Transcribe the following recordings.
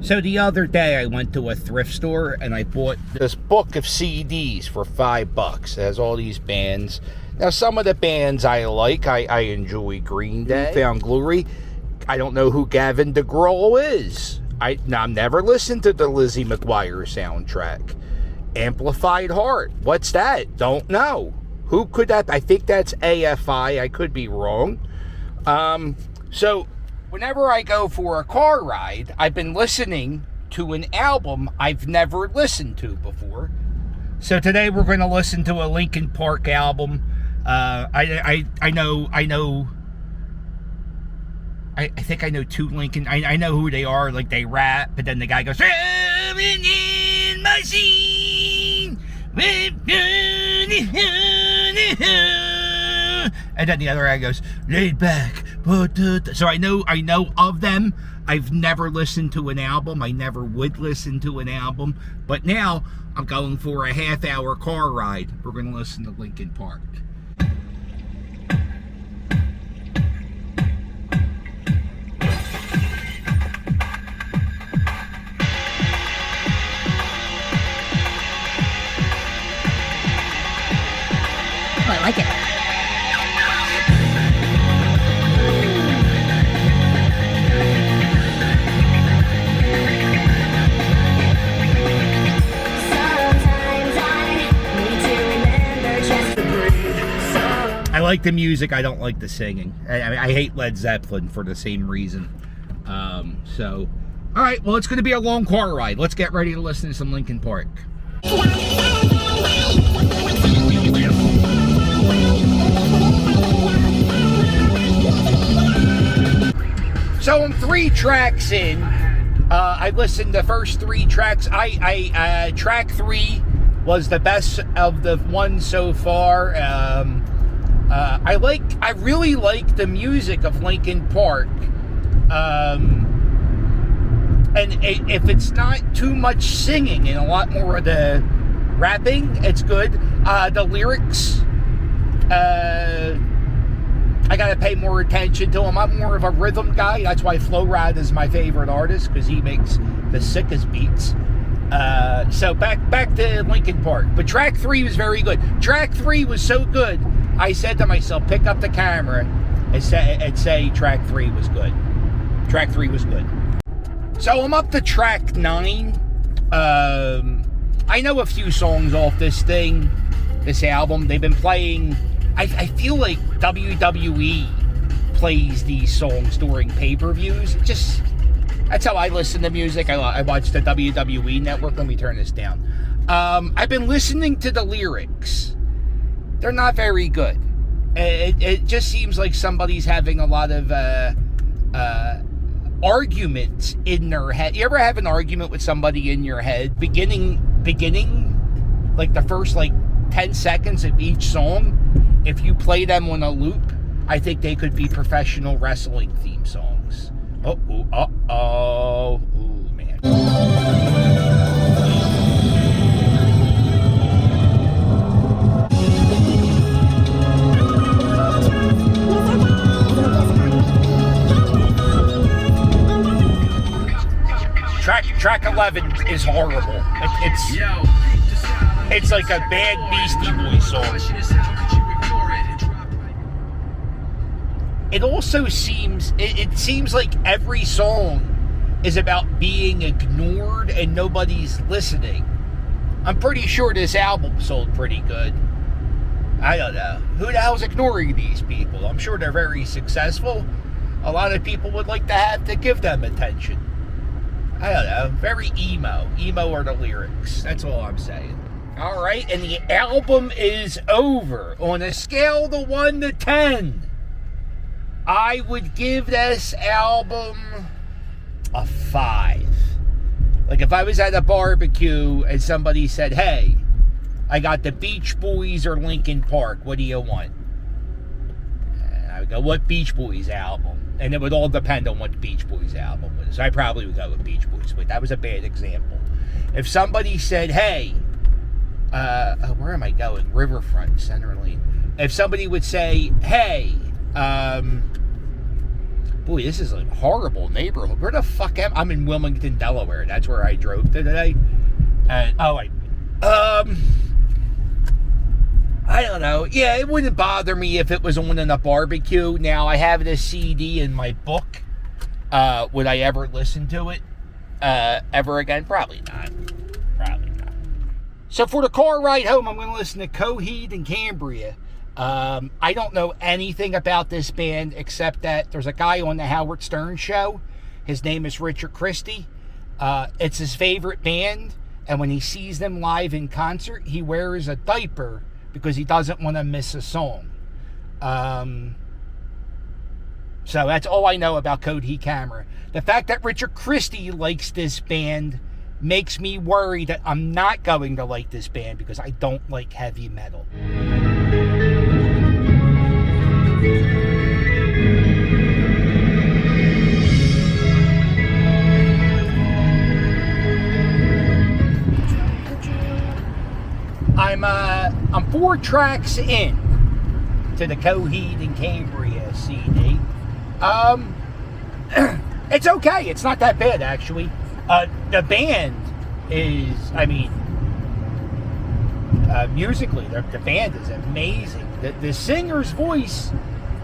So the other day I went to a thrift store and I bought this book of CDs for $5. It has all these bands. Now some of the bands I like, I enjoy Green Day, Found Glory. I don't know who Gavin DeGRAW is. I've never listened to the Lizzie McGuire soundtrack. Amplified Heart, what's that? Don't know. Who could that be? I think that's AFI. I could be wrong. So whenever I go for a car ride, I've been listening to an album I've never listened to before. So today we're going to listen to a Linkin Park album. I think I know two Linkin. I know who they are. Like they rap, but then the guy goes, "Driving in my scene," and then the other guy goes, "Laid back." So I know of them. I've never listened to an album. I never would listen to an album. But now I'm going for a half-hour car ride. We're going to listen to Linkin Park. Oh, I like it. I like the music. I don't like the singing. I hate Led Zeppelin for the same reason. So, all right. Well, it's going to be a long car ride. Let's get ready to listen to some Linkin Park. So I'm 3 tracks in. I listened to the first 3 tracks. Track 3 was the best of the ones so far. I really like the music of Linkin Park. And if it's not too much singing and a lot more of the rapping, it's good. The lyrics, I gotta pay more attention to them. I'm more of a rhythm guy. That's why Flo Rida is my favorite artist, because he makes the sickest beats. So back to Linkin Park. But track 3 was very good. Track 3 was so good, I said to myself, pick up the camera and say track 3 was good. Track 3 was good. So I'm up to track 9. I know a few songs off this album. They've been playing. I feel like WWE plays these songs during pay-per-views. That's how I listen to music. I watch the WWE Network. Let me turn this down. I've been listening to the lyrics. They're not very good. It just seems like somebody's having a lot of arguments in their head. You ever have an argument with somebody in your head? Beginning, like the first 10 seconds of each song, if you play them on a loop, I think they could be professional wrestling theme songs. Oh, man. Track 11 is horrible. It's like a bad Beastie Boys song. It also seems like every song is about being ignored and nobody's listening. I'm pretty sure this album sold pretty good. I don't know. Who the hell's ignoring these people? I'm sure they're very successful. A lot of people would like to have to give them attention. I don't know. Very emo. Emo are the lyrics. That's all I'm saying. All right, and the album is over. On a scale of 1 to 10, I would give this album a 5. Like if I was at a barbecue and somebody said, "Hey, I got the Beach Boys or Linkin Park. What do you want?" And I would go, "What Beach Boys album?" And it would all depend on what Beach Boys album was. I probably would go with Beach Boys, but that was a bad example. If somebody said, "Hey, where am I going? Riverfront, Center Lane." If somebody would say, "Hey, Boy, this is a horrible neighborhood. Where the fuck am I? I'm in Wilmington, Delaware. That's where I drove to today. And I don't know. Yeah, it wouldn't bother me if it was on in a barbecue. Now, I have this CD in my book. Would I ever listen to it ever again? Probably not. Probably not. So for the car ride home, I'm going to listen to Coheed and Cambria. I don't know anything about this band except that there's a guy on the Howard Stern show. His name is Richard Christie. It's his favorite band, and when he sees them live in concert, he wears a diaper because he doesn't want to miss a song. So that's all I know about Coheed Cambria. The fact that Richard Christie likes this band makes me worry that I'm not going to like this band because I don't like heavy metal. I'm 4 tracks in to the Coheed and Cambria CD. It's okay. It's not that bad, actually. The band is, musically, the band is amazing. The singer's voice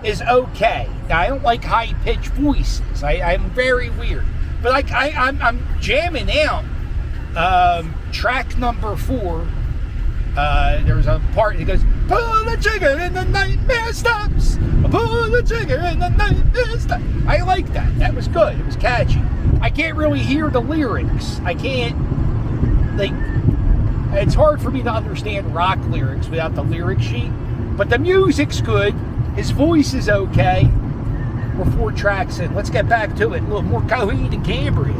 is okay. Now, I don't like high-pitched voices. I'm very weird. But I'm jamming out track number 4. There's a part that goes, pull the trigger and the nightmare stops. Pull the trigger and the nightmare stops. I like that. That was good. It was catchy. I can't really hear the lyrics. I can't, it's hard for me to understand rock lyrics without the lyric sheet. But the music's good. His voice is okay. We're 4 tracks in. Let's get back to it. A little more Coheed and Cambria.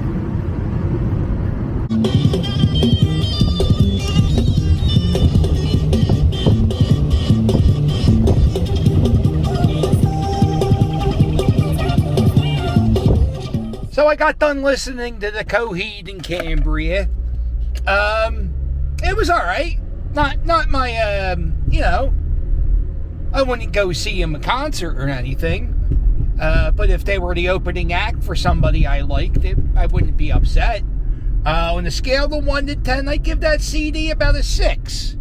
So I got done listening to the Coheed and Cambria. It was all right. Not my, I wouldn't go see him a concert or anything. But if they were the opening act for somebody I liked, I wouldn't be upset. On a scale of 1 to 10, I give that CD about a 6.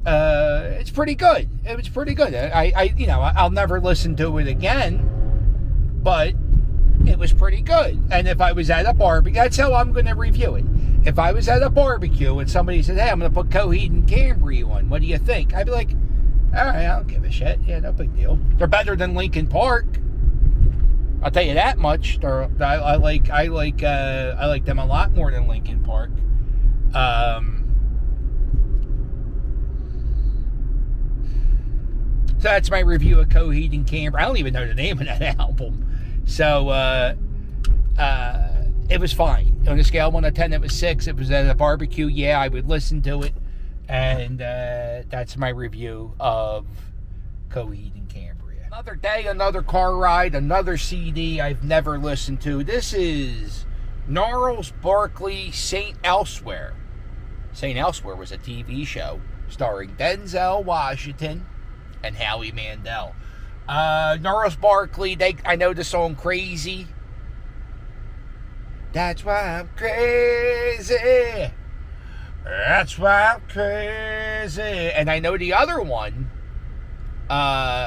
It's pretty good. It was pretty good. I'll never listen to it again. But it was pretty good. And if I was at a barbecue, that's how I'm going to review it. If I was at a barbecue and somebody said, hey, I'm going to put Coheed and Cambria on, what do you think? I'd be like, all right, I don't give a shit. Yeah, no big deal. They're better than Linkin Park. I'll tell you that much. I like them a lot more than Linkin Park. So that's my review of Coheed and Cambria. I don't even know the name of that album. So, it was fine. On a scale of 1 to 10, it was 6. It was at a barbecue. Yeah, I would listen to it. And that's my review of Coheed and Cambria. Another day, another car ride, another CD I've never listened to. This is Gnarls Barkley, St. Elsewhere. St. Elsewhere was a TV show starring Denzel Washington and Howie Mandel. Gnarls Barkley, I know the song Crazy. That's why I'm crazy. That's why I'm crazy. And I know the other one,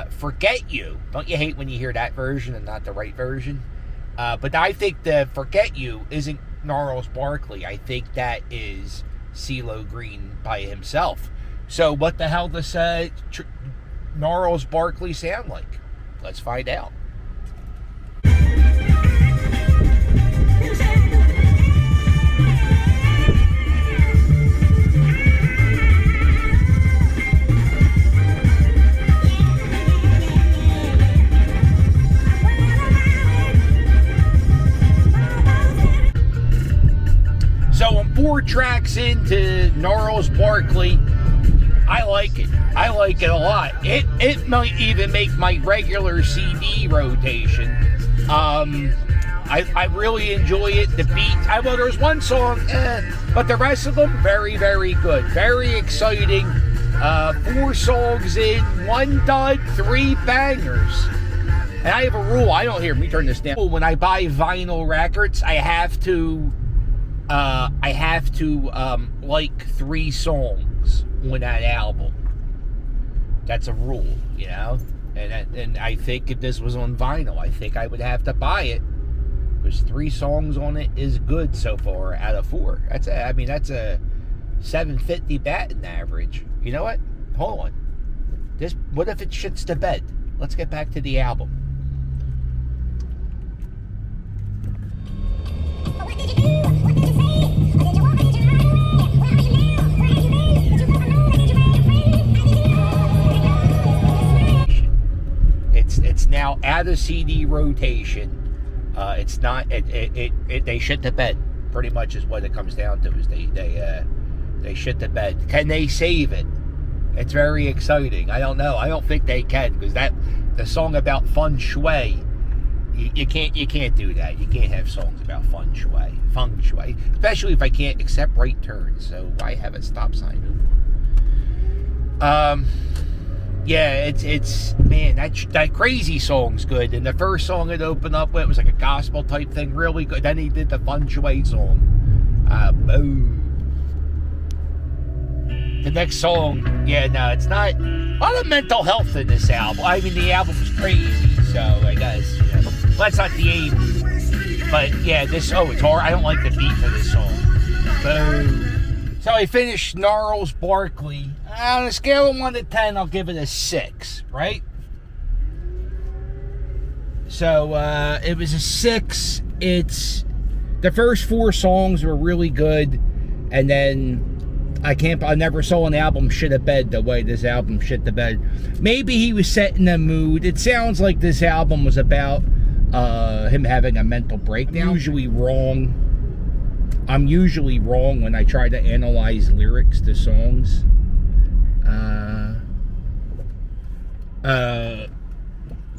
Forget You. Don't you hate when you hear that version and not the right version? But I think the Forget You isn't Gnarls Barkley. I think that is CeeLo Green by himself. So what the hell does Gnarls Barkley sound like? Let's find out. So I'm 4 tracks into Gnarls Barkley. I like it. I like it a lot. It might even make my regular CD rotation. I really enjoy it. The beat. Well, there's one song, but the rest of them very, very good. Very exciting. 4 songs in, 1 dud, 3 bangers. And I have a rule. I don't hear me turn this down. When I buy vinyl records, I have to like 3 songs on that album. That's a rule, you know. And I think if this was on vinyl, I think I would have to buy it because 3 songs on it is good so far out of 4. That's a 750 batting average. You know what? Hold on. What if it shits the bed? Let's get back to the album. It's now out of CD rotation. It's not. They shit the bed. Pretty much is what it comes down to. Is they shit the bed. Can they save it? It's very exciting. I don't know. I don't think they can because the song about feng shui. You can't do that. You can't have songs about feng shui, especially if I can't accept right turns. So why have a stop sign? Yeah, it's man, that crazy song's good. And the first song it opened up with was like a gospel type thing, really good. Then he did the feng shui song. Boom. The next song, yeah, no, it's not. A lot of mental health in this album. I mean, the album's crazy, so I guess, you know, that's not the aim. But yeah, it's hard. I don't like the beat for this song. Boom. So I finished Gnarls Barkley. On a scale of 1 to 10, I'll give it a 6, right? So it was a 6. It's the first 4 songs were really good, and then I never saw an album shit a bed the way this album shit the bed. Maybe he was setting the mood. It sounds like this album was about him having a mental breakdown. I'm usually wrong when I try to analyze lyrics to songs.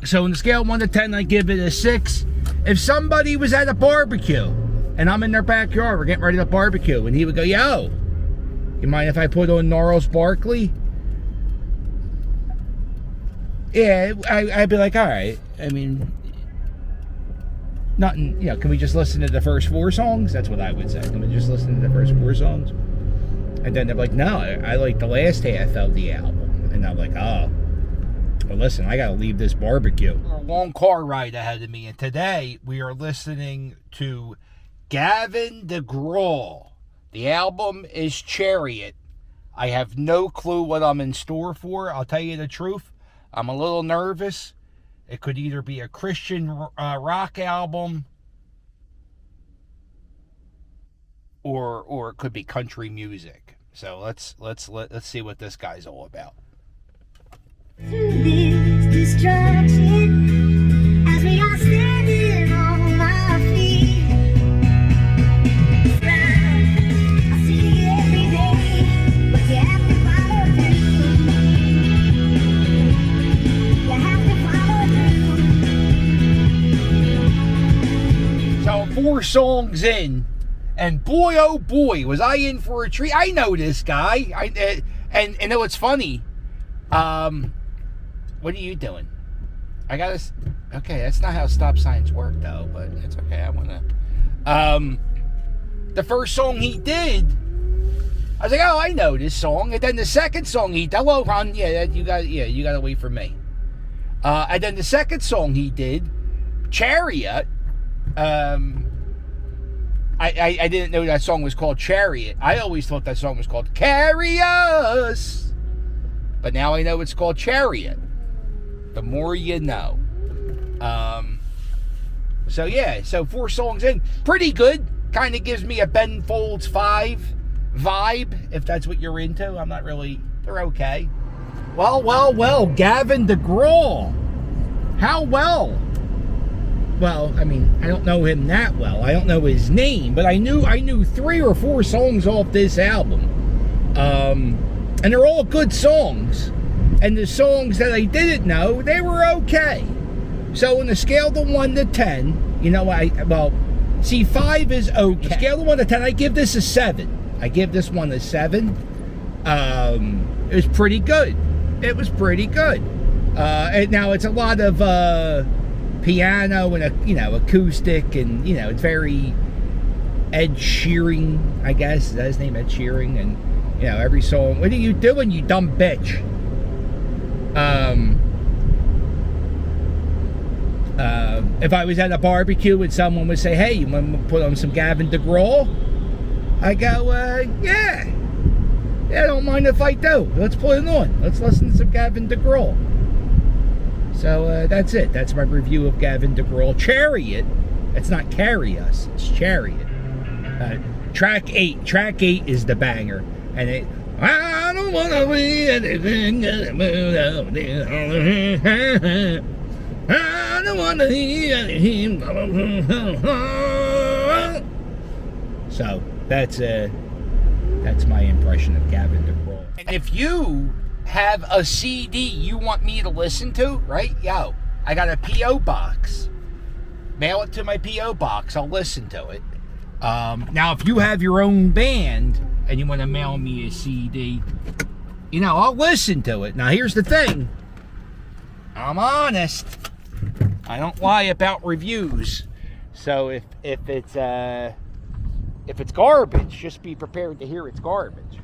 So on the scale of 1 to 10, I give it a 6. If somebody was at a barbecue and I'm in their backyard, we're getting ready to barbecue, and he would go, "Yo, you mind if I put on Gnarls Barkley?" Yeah, I'd be like, all right. I mean, nothing, you know, can we just listen to the first 4 songs? That's what I would say. Can we just listen to the first 4 songs? And then they're like, no, I like the last half of the album. And I'm like, oh, well, listen, I got to leave this barbecue. A long car ride ahead of me, and today we are listening to Gavin DeGRAW. The album is Chariot. I have no clue what I'm in store for. I'll tell you the truth. I'm a little nervous. It could either be a Christian rock album or it could be country music. So let's see what this guy's all about. Through this destruction, as we are standing on our feet, I see it every day, but you have to follow through. You have to follow through. So 4 songs in, and boy, oh boy, was I in for a treat. I know this guy. And know what's funny? What are you doing? Okay, that's not how stop signs work, though, but it's okay. I want to. The first song he did, I was like, oh, I know this song. And then the second song he did, hello, Ron, you got to wait for me. And then the second song he did, Chariot, I didn't know that song was called Chariot. I always thought that song was called Carry Us. But now I know it's called Chariot. The more you know. So yeah, so 4 songs in. Pretty good. Kind of gives me a Ben Folds 5 vibe, if that's what you're into. I'm not really, they're okay. Well, Gavin DeGRAW. How well? Well, I mean, I don't know him that well. I don't know his name, but I knew 3 or 4 songs off this album. And they're all good songs. And the songs that I didn't know, they were okay. So on a scale of 1 to 10, you know, 5 is okay. On a scale of 1 to 10, I give this a 7. I give this one a 7. It was pretty good. It was pretty good. And now it's a lot of piano and acoustic, and it's very Ed Sheeran, I guess. Is that his name, Ed Sheeran? And every song. What are you doing, you dumb bitch? If I was at a barbecue and someone would say, "Hey, you want to put on some Gavin DeGRAW?" I go, "Yeah, I don't mind if I do. Let's put it on. Let's listen to some Gavin DeGRAW." So that's it. That's my review of Gavin DeGRAW. Chariot. It's not Carry Us. It's Chariot. Track 8. Track 8 is the banger. And it... I don't want to be anything. I don't want to hear anything. So that's my impression of Gavin DeGRAW. And if you have a CD you want me to listen to, right? Yo, I got a P.O. box. Mail it to my P.O. box. I'll listen to it. Now, if you have your own band and you want to mail me a CD, I'll listen to it. Now, here's the thing. I'm honest. I don't lie about reviews. So if it's garbage, just be prepared to hear it's garbage.